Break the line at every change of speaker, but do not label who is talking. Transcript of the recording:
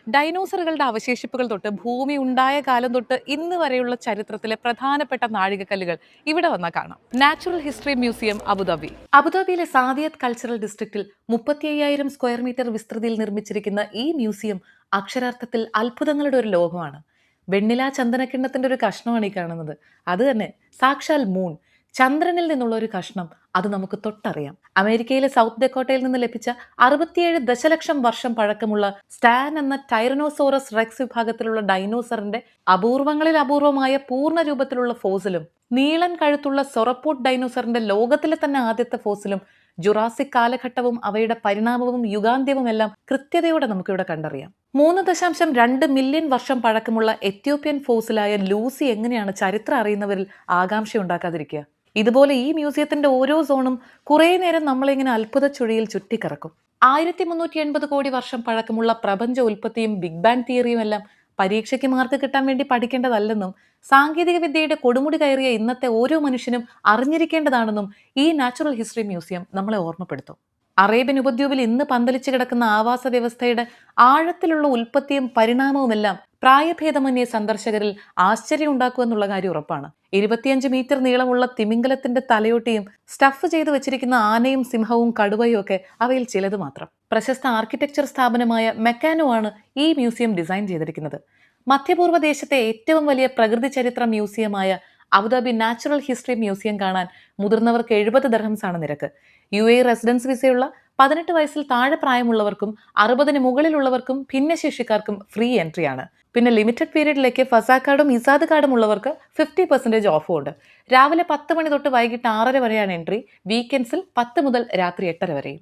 ഡൈനോസറുകളുടെ അവശേഷിപ്പുകൾ തൊട്ട് ഭൂമി ഉണ്ടായ കാലം തൊട്ട് ഇന്ന് വരെയുള്ള ചരിത്രത്തിലെ പ്രധാനപ്പെട്ട നാഴികക്കല്ലുകൾ ഇവിടെ വന്നാൽ കാണാം. Natural history museum, Abu Dhabi. അബുദാബിയിലെ സാദിയത്ത് കൾച്ചറൽ ഡിസ്ട്രിക്റ്റിൽ 35,000 സ്ക്വയർ മീറ്റർ വിസ്തൃതിയിൽ നിർമ്മിച്ചിരിക്കുന്ന ഈ മ്യൂസിയം അക്ഷരാർത്ഥത്തിൽ അത്ഭുതങ്ങളുടെ ഒരു ലോകമാണ്. വെണ്ണില ചന്ദനക്കിണ്ണത്തിന്റെ ഒരു കഷ്ണമാണ് ഈ കാണുന്നത്. അത് തന്നെ സാക്ഷാൽ മൂൺ, ചന്ദ്രനിൽ നിന്നുള്ള ഒരു കഷ്ണം. അത് നമുക്ക് തൊട്ടറിയാം. അമേരിക്കയിലെ സൗത്ത് ഡെക്കോട്ടയിൽ നിന്ന് ലഭിച്ച 67 ദശലക്ഷം വർഷം പഴക്കമുള്ള സ്റ്റാൻ എന്ന ടൈറനോസോറസ് റെക്സ് വിഭാഗത്തിലുള്ള ഡൈനോസറിന്റെ അപൂർവങ്ങളിൽ അപൂർവമായ പൂർണ്ണ രൂപത്തിലുള്ള ഫോസിലും, നീളൻ കഴുത്തുള്ള സൊറപ്പോട്ട് ഡൈനോസറിന്റെ ലോകത്തിലെ തന്നെ ആദ്യത്തെ ഫോസിലും ജുറാസിക് കാലഘട്ടവും അവയുടെ പരിണാമവും യുഗാന്ത്യവും എല്ലാം കൃത്യതയോടെ നമുക്കിവിടെ കണ്ടറിയാം. 3.2 മില്യൺ വർഷം പഴക്കമുള്ള എത്യോപ്യൻ ഫോസിലായ ലൂസി എങ്ങനെയാണ് ചരിത്രം അറിയുന്നവരിൽ ആകാംക്ഷ ഉണ്ടാക്കാതിരിക്കുക? ഇതുപോലെ ഈ മ്യൂസിയത്തിന്റെ ഓരോ സോണും കുറേ നേരം നമ്മളിങ്ങനെ അത്ഭുത ചുഴിയിൽ ചുറ്റിക്കറക്കും. 1380 കോടി വർഷം പഴക്കമുള്ള പ്രപഞ്ച ഉൽപ്പത്തിയും ബിഗ് ബാങ് തിയറിയും എല്ലാം പരീക്ഷയ്ക്ക് മാർക്ക് കിട്ടാൻ വേണ്ടി പഠിക്കേണ്ടതല്ലെന്നും സാങ്കേതിക വിദ്യയുടെ കൊടുമുടി കയറിയ ഇന്നത്തെ ഓരോ മനുഷ്യനും അറിഞ്ഞിരിക്കേണ്ടതാണെന്നും ഈ നാച്ചുറൽ ഹിസ്റ്ററി മ്യൂസിയം നമ്മളെ ഓർമ്മപ്പെടുത്തും. അറേബ്യൻ ഉപദ്വീപിൽ ഇന്ന് പന്തലിച്ചു കിടക്കുന്ന ആവാസ വ്യവസ്ഥയുടെ ആഴത്തിലുള്ള ഉൽപ്പത്തിയും പരിണാമവുമെല്ലാം പ്രായഭേദമന്യേ സന്ദർശകരിൽ ആശ്ചര്യം ഉണ്ടാക്കുമെന്നുള്ള കാര്യം ഉറപ്പാണ്. 25 മീറ്റർ നീളമുള്ള തിമിംഗലത്തിന്റെ തലയോട്ടിയും സ്റ്റഫ് ചെയ്തു വെച്ചിരിക്കുന്ന ആനയും സിംഹവും കടുവയും ഒക്കെ അവയിൽ ചിലത് മാത്രം. പ്രശസ്ത ആർക്കിടെക്ചർ സ്ഥാപനമായ മെക്കാനോ ആണ് ഈ മ്യൂസിയം ഡിസൈൻ ചെയ്തിരിക്കുന്നത്. മധ്യപൂർവ്വ ദേശത്തെ ഏറ്റവും വലിയ പ്രകൃതി ചരിത്ര മ്യൂസിയമായ അബുദാബി നാച്ചുറൽ ഹിസ്റ്ററി മ്യൂസിയം കാണാൻ മുതിർന്നവർക്ക് 70 ദിർഹംസാണ് നിരക്ക്. UAE റെസിഡൻസ് വിസയുള്ള 18 വയസ്സിൽ താഴെ പ്രായമുള്ളവർക്കും 60-ന് മുകളിലുള്ളവർക്കും ഭിന്നശേഷിക്കാർക്കും ഫ്രീ എൻട്രി ആണ്. പിന്നെ ലിമിറ്റഡ് പീരീഡിലേക്ക് ഫസാ കാർഡും ഇസാദ് കാർഡും ഉള്ളവർക്ക് 50% ഓഫും ഉണ്ട്. രാവിലെ 10 മണി തൊട്ട് വൈകിട്ട് 6:30 വരെയാണ് എൻട്രി. വീക്കെൻഡ്സിൽ 10 മുതൽ രാത്രി 8:30 വരെയും.